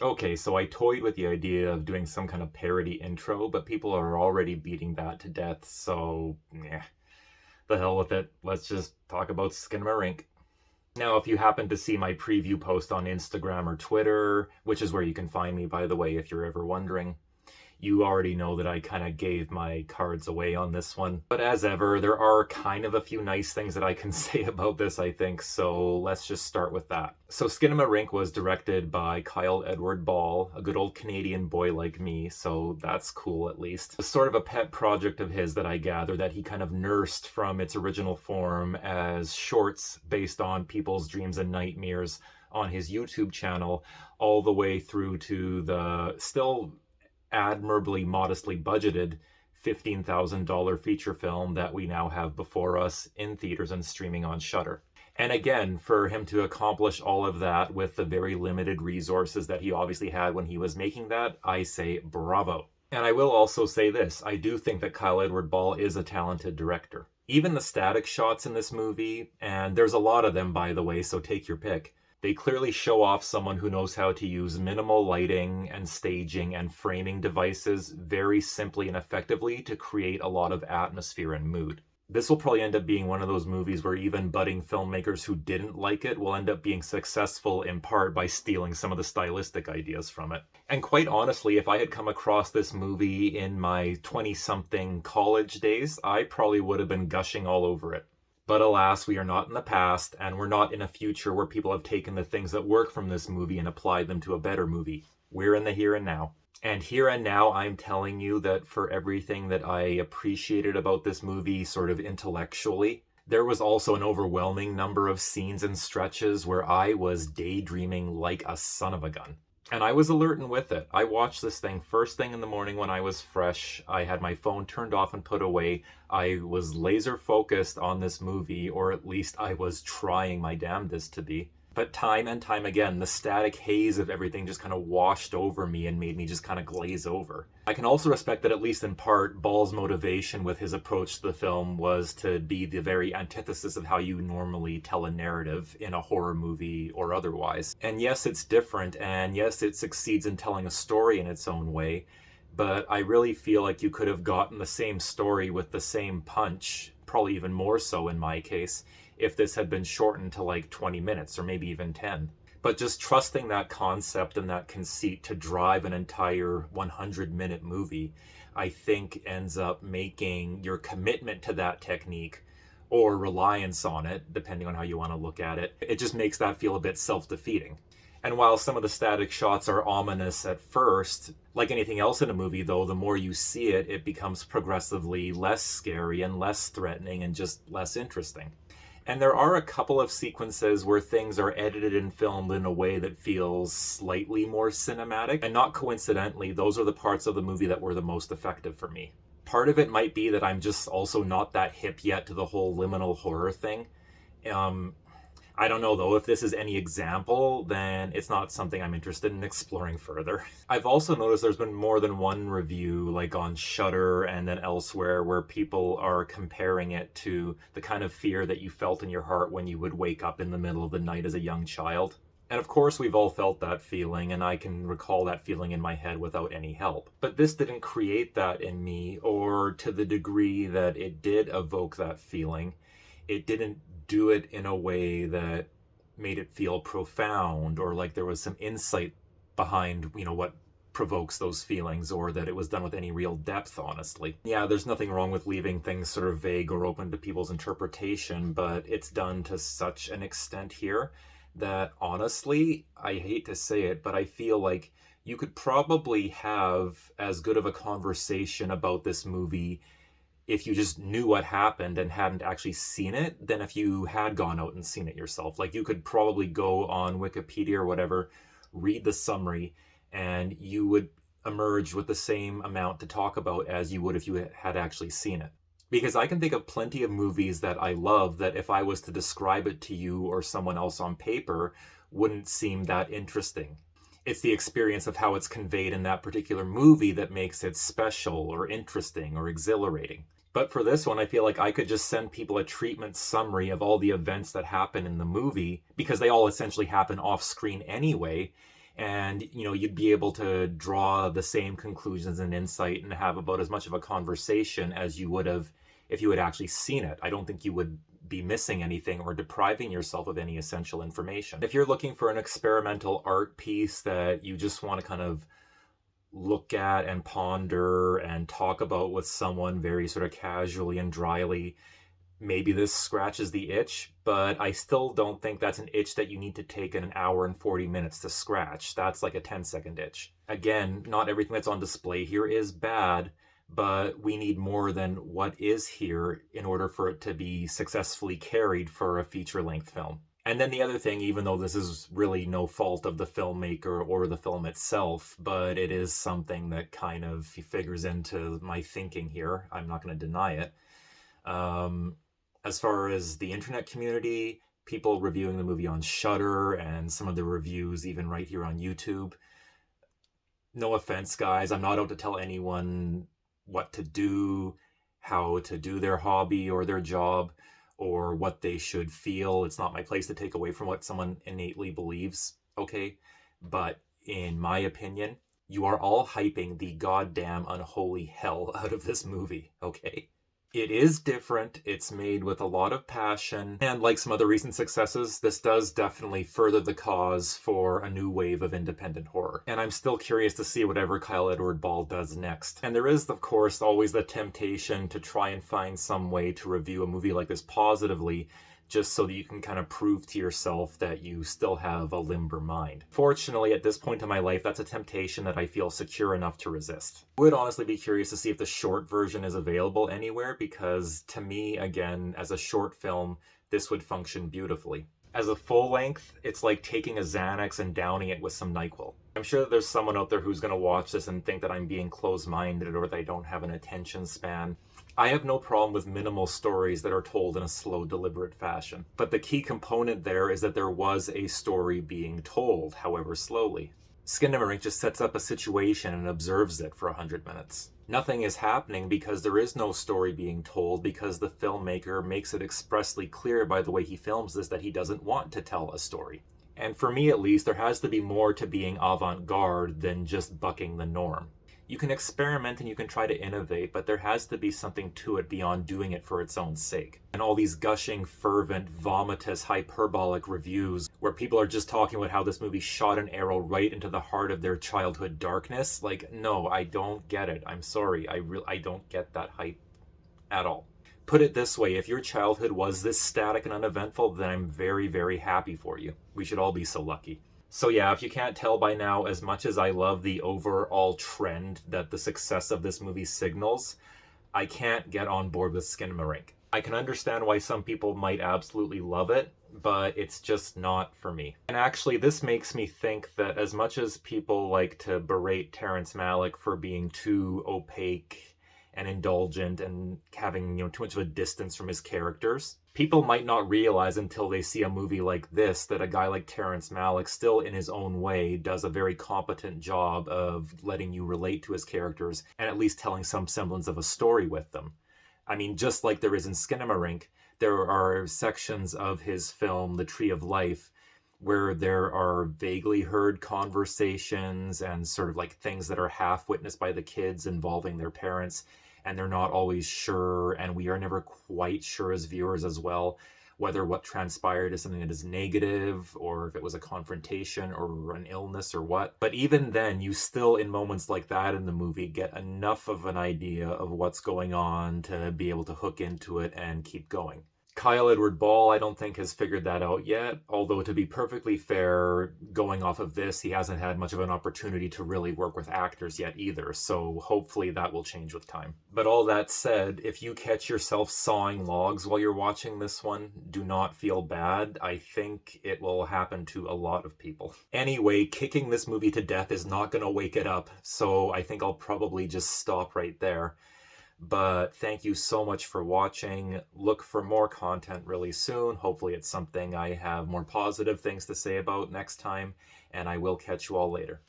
Okay, so I toyed with the idea of doing some kind of parody intro, but people are already beating that to death, so yeah, the hell with it. Let's just talk about Skinamarink. Now, if you happen to see my preview post on Instagram or Twitter, which is where you can find me, by the way, if you're ever wondering, you already know that I kind of gave my cards away on this one. But as ever, there are kind of a few nice things that I can say about this, I think, so let's just start with that. So Skinamarink was directed by Kyle Edward Ball, a good old Canadian boy like me, so that's cool at least. It's sort of a pet project of his that I gather that he kind of nursed from its original form as shorts based on people's dreams and nightmares on his YouTube channel, all the way through to the still admirably modestly budgeted $15,000 feature film that we now have before us in theaters and streaming on Shudder. And again, for him to accomplish all of that with the very limited resources that he obviously had when he was making that, I say bravo. And I will also say this, I do think that Kyle Edward Ball is a talented director. Even the static shots in this movie, and there's a lot of them by the way, so take your pick, they clearly show off someone who knows how to use minimal lighting and staging and framing devices very simply and effectively to create a lot of atmosphere and mood. This will probably end up being one of those movies where even budding filmmakers who didn't like it will end up being successful in part by stealing some of the stylistic ideas from it. And quite honestly, if I had come across this movie in my 20-something college days, I probably would have been gushing all over it. But alas, we are not in the past, and we're not in a future where people have taken the things that work from this movie and applied them to a better movie. We're in the here and now. And here and now, I'm telling you that for everything that I appreciated about this movie sort of intellectually, there was also an overwhelming number of scenes and stretches where I was daydreaming like a son of a gun. And I was alert and with it. I watched this thing first thing in the morning when I was fresh. I had my phone turned off and put away. I was laser focused on this movie, or at least I was trying my damnedest to be. But time and time again, the static haze of everything just kind of washed over me and made me just kind of glaze over. I can also respect that, at least in part, Ball's motivation with his approach to the film was to be the very antithesis of how you normally tell a narrative in a horror movie or otherwise. And yes, it's different, and yes, it succeeds in telling a story in its own way, but I really feel like you could have gotten the same story with the same punch, probably even more so in my case, if this had been shortened to like 20 minutes or maybe even 10. But just trusting that concept and that conceit to drive an entire 100-minute movie, I think ends up making your commitment to that technique or reliance on it, depending on how you want to look at it, it just makes that feel a bit self-defeating. And while some of the static shots are ominous at first, like anything else in a movie though, the more you see it, it becomes progressively less scary and less threatening and just less interesting. And there are a couple of sequences where things are edited and filmed in a way that feels slightly more cinematic. And not coincidentally, those are the parts of the movie that were the most effective for me. Part of it might be that I'm just also not that hip yet to the whole liminal horror thing. I don't know though, if this is any example, then it's not something I'm interested in exploring further. I've also noticed there's been more than one review, like on Shudder and then elsewhere, where people are comparing it to the kind of fear that you felt in your heart when you would wake up in the middle of the night as a young child. And of course we've all felt that feeling, and I can recall that feeling in my head without any help. But this didn't create that in me, or to the degree that it did evoke that feeling, it didn't do it in a way that made it feel profound or like there was some insight behind, what provokes those feelings, or that it was done with any real depth, honestly. Yeah, there's nothing wrong with leaving things sort of vague or open to people's interpretation, but it's done to such an extent here that honestly, I hate to say it, but I feel like you could probably have as good of a conversation about this movie if you just knew what happened and hadn't actually seen it than if you had gone out and seen it yourself. Like, you could probably go on Wikipedia or whatever, read the summary, and you would emerge with the same amount to talk about as you would if you had actually seen it. Because I can think of plenty of movies that I love that if I was to describe it to you or someone else on paper, wouldn't seem that interesting. It's the experience of how it's conveyed in that particular movie that makes it special or interesting or exhilarating. But for this one, I feel like I could just send people a treatment summary of all the events that happen in the movie, because they all essentially happen off screen anyway, and you'd be able to draw the same conclusions and insight and have about as much of a conversation as you would have if you had actually seen it. I don't think you would be missing anything or depriving yourself of any essential information. If you're looking for an experimental art piece that you just want to kind of look at and ponder and talk about with someone very sort of casually and dryly, maybe this scratches the itch, but I still don't think that's an itch that you need to take in an hour and 40 minutes to scratch. That's like a 10-second itch. Again, not everything that's on display here is bad, but we need more than what is here in order for it to be successfully carried for a feature-length film. And then the other thing, even though this is really no fault of the filmmaker or the film itself, but it is something that kind of figures into my thinking here. I'm not going to deny it. As far as the internet community, people reviewing the movie on Shudder and some of the reviews even right here on YouTube. No offense, guys. I'm not out to tell anyone what to do, how to do their hobby or their job, or what they should feel. It's not my place to take away from what someone innately believes, okay? But in my opinion, you are all hyping the goddamn unholy hell out of this movie, okay? It is different, it's made with a lot of passion, and like some other recent successes, this does definitely further the cause for a new wave of independent horror. And I'm still curious to see whatever Kyle Edward Ball does next. And there is, of course, always the temptation to try and find some way to review a movie like this positively, just so that you can kind of prove to yourself that you still have a limber mind. Fortunately, at this point in my life, that's a temptation that I feel secure enough to resist. I would honestly be curious to see if the short version is available anywhere, because to me, again, as a short film, this would function beautifully. As a full length, it's like taking a Xanax and downing it with some NyQuil. I'm sure that there's someone out there who's going to watch this and think that I'm being closed-minded or that I don't have an attention span. I have no problem with minimal stories that are told in a slow, deliberate fashion. But the key component there is that there was a story being told, however slowly. Skinamarink just sets up a situation and observes it for 100 minutes. Nothing is happening because there is no story being told, because the filmmaker makes it expressly clear by the way he films this that he doesn't want to tell a story. And for me at least, there has to be more to being avant-garde than just bucking the norm. You can experiment and you can try to innovate, but there has to be something to it beyond doing it for its own sake. And all these gushing, fervent, vomitous, hyperbolic reviews where people are just talking about how this movie shot an arrow right into the heart of their childhood darkness, like, no, I don't get it. I'm sorry. I don't get that hype at all. Put it this way, if your childhood was this static and uneventful, then I'm very, very happy for you. We should all be so lucky. So yeah, if you can't tell by now, as much as I love the overall trend that the success of this movie signals, I can't get on board with Skinamarink. I can understand why some people might absolutely love it, but it's just not for me. And actually, this makes me think that as much as people like to berate Terrence Malick for being too opaque and indulgent and having, too much of a distance from his characters, people might not realize until they see a movie like this that a guy like Terrence Malick, still in his own way, does a very competent job of letting you relate to his characters and at least telling some semblance of a story with them. I mean, just like there is in Skinamarink, there are sections of his film, The Tree of Life, where there are vaguely heard conversations and sort of like things that are half witnessed by the kids involving their parents, and they're not always sure, and we are never quite sure as viewers as well whether what transpired is something that is negative or if it was a confrontation or an illness or what. But even then, you still, in moments like that in the movie, get enough of an idea of what's going on to be able to hook into it and keep going. Kyle Edward Ball, I don't think, has figured that out yet, although to be perfectly fair, going off of this, he hasn't had much of an opportunity to really work with actors yet either, so hopefully that will change with time. But all that said, if you catch yourself sawing logs while you're watching this one, do not feel bad. I think it will happen to a lot of people. Anyway, kicking this movie to death is not going to wake it up, so I think I'll probably just stop right there. But thank you so much for watching. Look for more content really soon. Hopefully it's something I have more positive things to say about next time, and I will catch you all later.